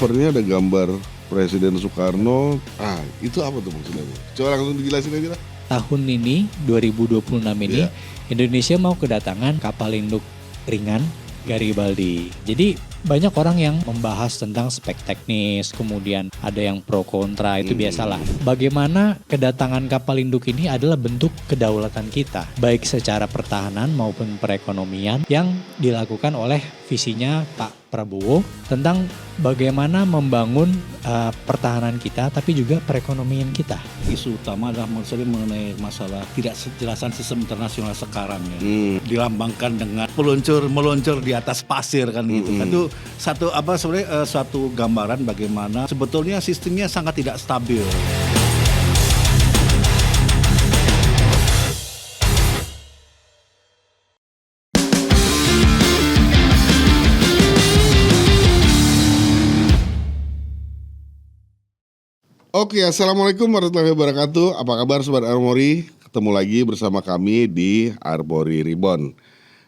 covernya ada gambar Presiden Soekarno. Itu apa tuh maksudnya? Coba langsung dijelasin aja lah. Tahun ini 2026 ini Indonesia mau kedatangan kapal induk ringan Garibaldi. Jadi banyak orang yang membahas tentang spek teknis, kemudian ada yang pro kontra, itu biasalah. Bagaimana kedatangan kapal induk ini adalah bentuk kedaulatan kita, baik secara pertahanan maupun perekonomian yang dilakukan oleh visinya Pak Prabowo tentang bagaimana membangun pertahanan kita tapi juga perekonomian kita. Isu utama adalah mengenai masalah tidak sejelasan sistem internasional sekarang ya. Dilambangkan dengan meluncur di atas pasir kan gitu. Itu suatu gambaran bagaimana sebetulnya sistemnya sangat tidak stabil. Oke, assalamualaikum warahmatullahi wabarakatuh. Apa kabar Sobat Armory? Ketemu lagi bersama kami di Armory Reborn.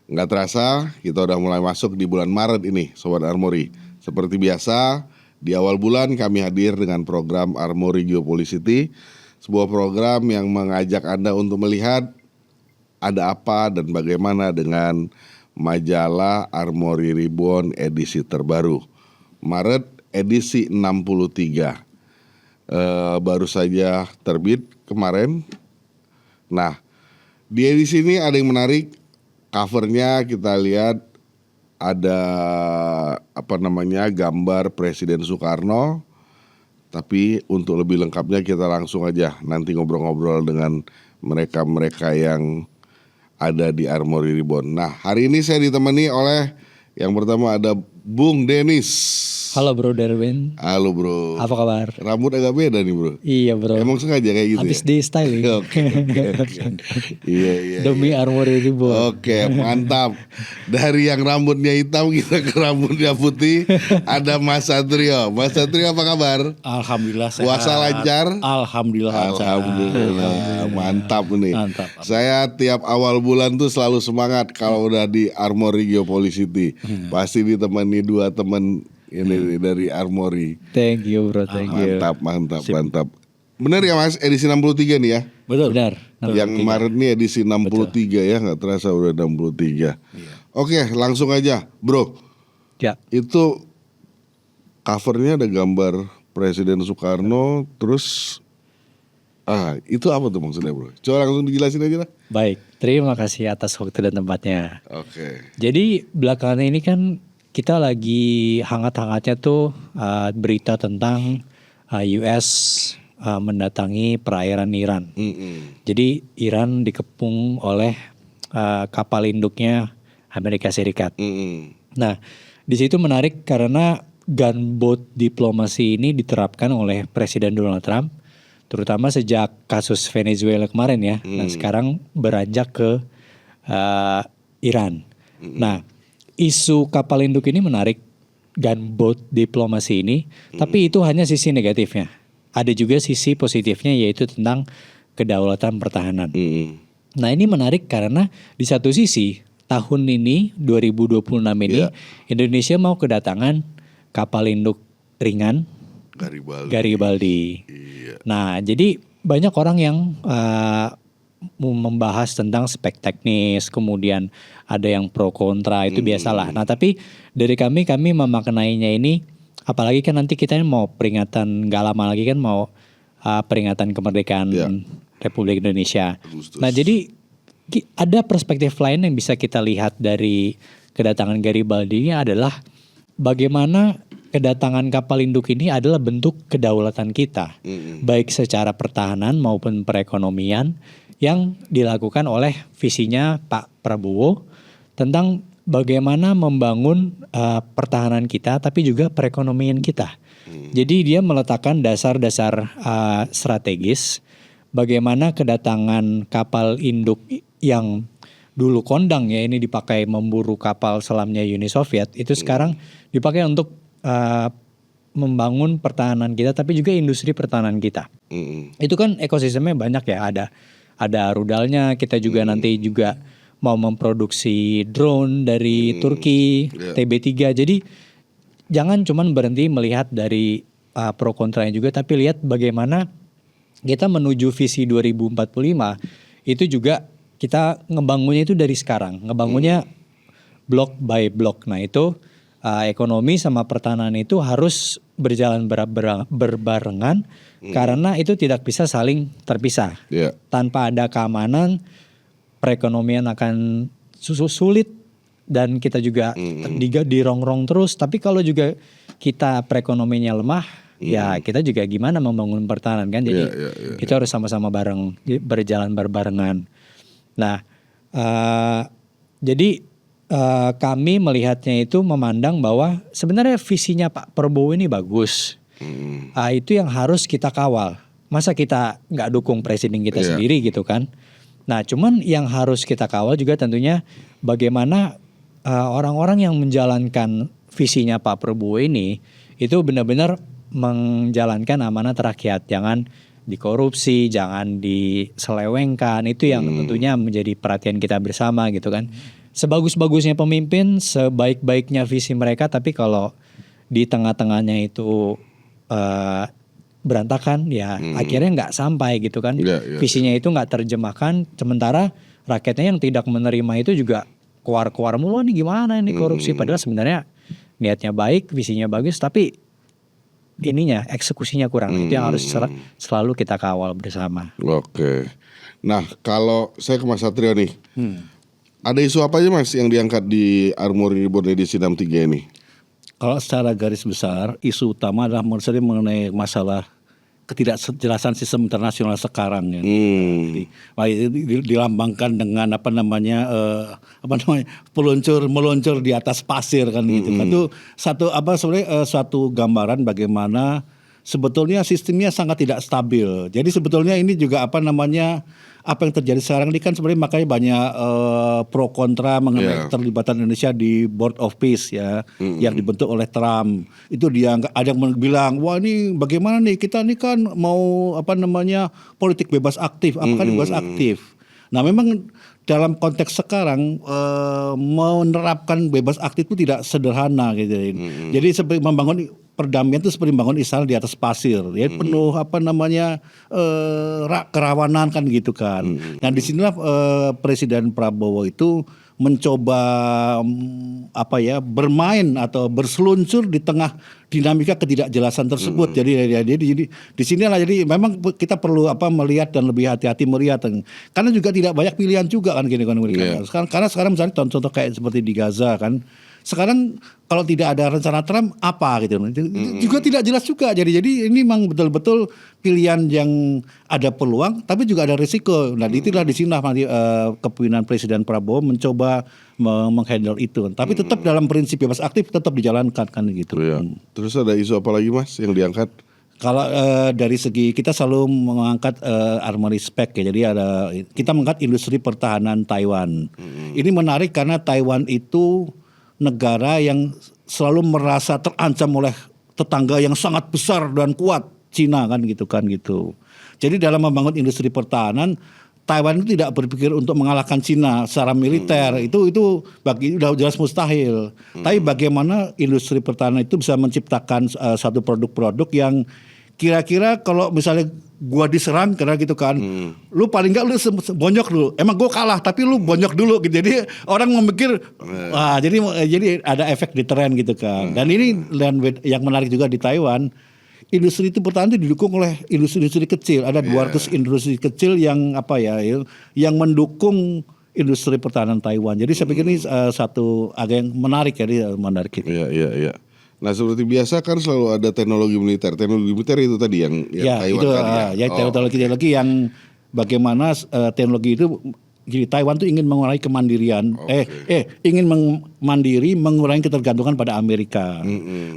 Nggak terasa, kita udah mulai masuk di bulan Maret ini, Sobat Armory. Seperti biasa, di awal bulan kami hadir dengan program Armory Geopolicity, sebuah program yang mengajak Anda untuk melihat ada apa dan bagaimana dengan majalah Armory Reborn edisi terbaru. Maret edisi 63. Baru saja terbit kemarin. Nah, di edisi ini ada yang menarik. Covernya kita lihat ada gambar Presiden Soekarno. Tapi untuk lebih lengkapnya kita langsung aja nanti ngobrol-ngobrol dengan mereka-mereka yang ada di Armory Reborn. Nah, hari ini saya ditemani oleh yang pertama ada Bung Denis. Halo Bro Darwin. Halo bro. Apa kabar? Rambut agak beda nih bro. Iya bro. Emang sengaja kayak gitu? Habis ya? di styling. Oke. Iya. Demi Armory Reborn. Oke, mantap. Dari yang rambutnya hitam kita ke rambutnya putih. Ada Mas Satrio. Mas Satrio apa kabar? Alhamdulillah sehat. Puasa lancar? Alhamdulillah lancar. Alhamdulillah. Mantap nih. Mantap. Saya tiap awal bulan tuh selalu semangat kalau udah di Armory Geopolicity. Pasti ditemani dua teman ini dari Armory. Thank you bro, thank you. Mantap. Benar ya Mas, edisi 63 nih ya? Betul. Benar. Yang kemarin nih edisi 63 ya, nggak terasa udah 63. Iya. Oke, langsung aja, bro. Ya. Itu covernya ada gambar Presiden Soekarno, terus itu apa tuh maksudnya bro? Coba langsung dijelasin aja lah. Baik, terima kasih atas waktu dan tempatnya. Oke. Jadi belakangan ini kan kita lagi hangat-hangatnya tuh berita tentang US mendatangi perairan Iran. Jadi Iran dikepung oleh kapal induknya Amerika Serikat. Nah, di situ menarik karena gunboat diplomasi ini diterapkan oleh Presiden Donald Trump, terutama sejak kasus Venezuela kemarin ya. Nah, sekarang beranjak ke Iran. Nah, isu kapal induk ini menarik, gunboat diplomasi ini, tapi itu hanya sisi negatifnya. Ada juga sisi positifnya yaitu tentang kedaulatan pertahanan. Nah, ini menarik karena di satu sisi tahun ini 2026 ini Indonesia mau kedatangan kapal induk ringan Garibaldi. Iya. Nah, jadi banyak orang yang membahas tentang spek teknis, kemudian ada yang pro kontra, itu biasalah. Nah, tapi dari kami memaknainya ini, apalagi kan nanti kita mau peringatan, gak lama lagi kan mau peringatan kemerdekaan Republik Indonesia. Agustus. Nah, jadi ada perspektif lain yang bisa kita lihat dari kedatangan Garibaldi ini adalah bagaimana kedatangan kapal induk ini adalah bentuk kedaulatan kita, baik secara pertahanan maupun perekonomian yang dilakukan oleh visinya Pak Prabowo tentang bagaimana membangun pertahanan kita tapi juga perekonomian kita. Jadi dia meletakkan dasar-dasar strategis bagaimana kedatangan kapal induk yang dulu kondang ya, ini dipakai memburu kapal selamnya Uni Soviet, itu sekarang dipakai untuk membangun pertahanan kita tapi juga industri pertahanan kita. Itu kan ekosistemnya banyak ya, ada rudalnya, kita juga nanti juga mau memproduksi drone dari Turki, TB3. Jadi jangan cuman berhenti melihat dari pro kontranya juga, tapi lihat bagaimana kita menuju visi 2045 itu juga kita ngebangunnya itu dari sekarang, ngebangunnya block by block. Nah itu ekonomi sama pertahanan itu harus berjalan berbarengan karena itu tidak bisa saling terpisah. Yeah. Tanpa ada keamanan, perekonomian akan sulit dan kita juga dirongrong terus. Tapi kalau juga kita perekonomiannya lemah, ya kita juga gimana membangun pertahanan kan. Jadi kita harus sama-sama berjalan berbarengan. Nah, jadi kami melihatnya itu memandang bahwa sebenarnya visinya Pak Prabowo ini bagus. Itu yang harus kita kawal. Masa kita nggak dukung presiden kita sendiri gitu kan? Nah, cuman yang harus kita kawal juga tentunya bagaimana orang-orang yang menjalankan visinya Pak Prabowo ini itu benar-benar menjalankan amanat rakyat, jangan dikorupsi, jangan diselewengkan. Itu yang tentunya menjadi perhatian kita bersama gitu kan. Sebagus-bagusnya pemimpin, sebaik-baiknya visi mereka, tapi kalau di tengah-tengahnya itu berantakan, ya akhirnya nggak sampai gitu kan. Visinya itu nggak terjemahkan, sementara rakyatnya yang tidak menerima itu juga keluar-keluar mulu, nih gimana ini korupsi. Padahal sebenarnya niatnya baik, visinya bagus, tapi ininya eksekusinya kurang. Itu yang harus selalu kita kawal bersama. Oke. Nah, kalau saya ke Mas Satrio nih. Ada isu apa aja Mas yang diangkat di Armori Reborn edisi 63 ini? Kalau secara garis besar, isu utama adalah menurut saya mengenai masalah ketidakjelasan sistem internasional sekarang ya. Dilambangkan dengan meluncur di atas pasir kan gitu. Itu suatu gambaran bagaimana sebetulnya sistemnya sangat tidak stabil. Jadi sebetulnya ini juga apa yang terjadi sekarang ini kan sebenarnya makanya banyak pro kontra mengenai keterlibatan Indonesia di Board of Peace ya, yang dibentuk oleh Trump. Itu ada yang bilang, wah ini bagaimana nih, kita ini kan mau politik bebas aktif, apakah bebas aktif? Nah memang dalam konteks sekarang menerapkan bebas aktif itu tidak sederhana gitu. Jadi seperti membangun perdamaian itu seperti membangun istana di atas pasir, ya penuh kerawanan kan gitu kan. Dan disinilah Presiden Prabowo itu mencoba bermain atau berseluncur di tengah dinamika ketidakjelasan tersebut. Jadi di sinilah jadi memang kita perlu melihat dan lebih hati-hati melihat, karena juga tidak banyak pilihan juga kan gini kan. Karena sekarang misalnya contoh kayak seperti di Gaza kan. Sekarang kalau tidak ada rencana Trump apa gitu, juga tidak jelas juga. Jadi ini memang betul-betul pilihan yang ada peluang, tapi juga ada risiko. Nah itulah di sini kepemimpinan Presiden Prabowo mencoba menghandle itu. Tapi tetap dalam prinsip bebas aktif tetap dijalankan kan gitu. Terus ada isu apa lagi Mas yang diangkat? Kalau dari segi kita selalu mengangkat armory spec ya. Jadi kita mengangkat industri pertahanan Taiwan. Ini menarik karena Taiwan itu negara yang selalu merasa terancam oleh tetangga yang sangat besar dan kuat, Cina kan gitu. Jadi dalam membangun industri pertahanan, Taiwan itu tidak berpikir untuk mengalahkan Cina secara militer, itu udah jelas mustahil. Tapi bagaimana industri pertahanan itu bisa menciptakan satu produk-produk yang kira-kira kalau misalnya gua diserang karena gitu kan, lu paling enggak lu bonyok dulu. Emang gua kalah tapi lu bonyok dulu gitu. Jadi orang memikir jadi ada efek deteren gitu kan. Dan ini yang menarik juga di Taiwan, industri itu pertahanan itu didukung oleh industri-industri kecil. Ada 200 industri kecil yang yang mendukung industri pertahanan Taiwan. Jadi saya pikir ini satu agak yang menarik ya, menarik itu. Iya. Nah seperti biasa kan selalu ada teknologi militer. Teknologi militer itu tadi yang Taiwan itu, tadi teknologi yang bagaimana teknologi itu. Jadi Taiwan tuh ingin mengurangi kemandirian, ingin mandiri, mengurangi ketergantungan pada Amerika.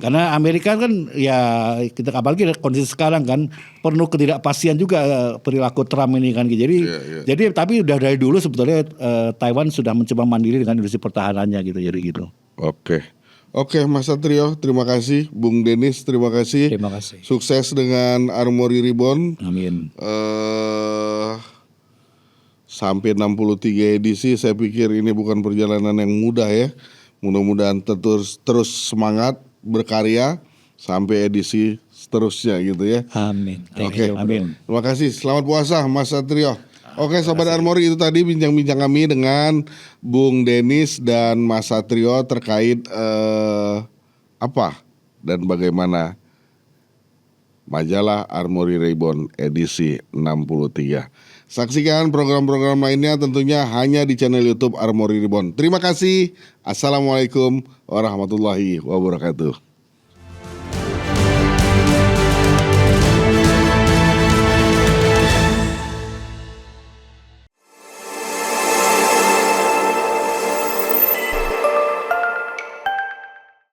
Karena Amerika kan ya kita apalagi kondisi sekarang kan penuh ketidakpastian juga perilaku Trump ini kan. Jadi tapi udah dari dulu sebetulnya Taiwan sudah mencoba mandiri dengan industri pertahanannya gitu. Jadi gitu. Oke, Mas Satrio, terima kasih. Bung Denis, terima kasih. Terima kasih. Sukses dengan Armori Reborn. Amin. Sampai 63 edisi, saya pikir ini bukan perjalanan yang mudah ya. Mudah-mudahan terus semangat, berkarya sampai edisi seterusnya gitu ya. Amin. Thank Oke. you. Amin. Terima kasih. Selamat puasa Mas Satrio. Oke Sobat Armori, itu tadi bincang-bincang kami dengan Bung Denis dan Mas Satrio terkait apa dan bagaimana majalah Armori Ribbon edisi 63. Saksikan program-program lainnya tentunya hanya di channel YouTube Armori Ribbon. Terima kasih. Assalamualaikum warahmatullahi wabarakatuh.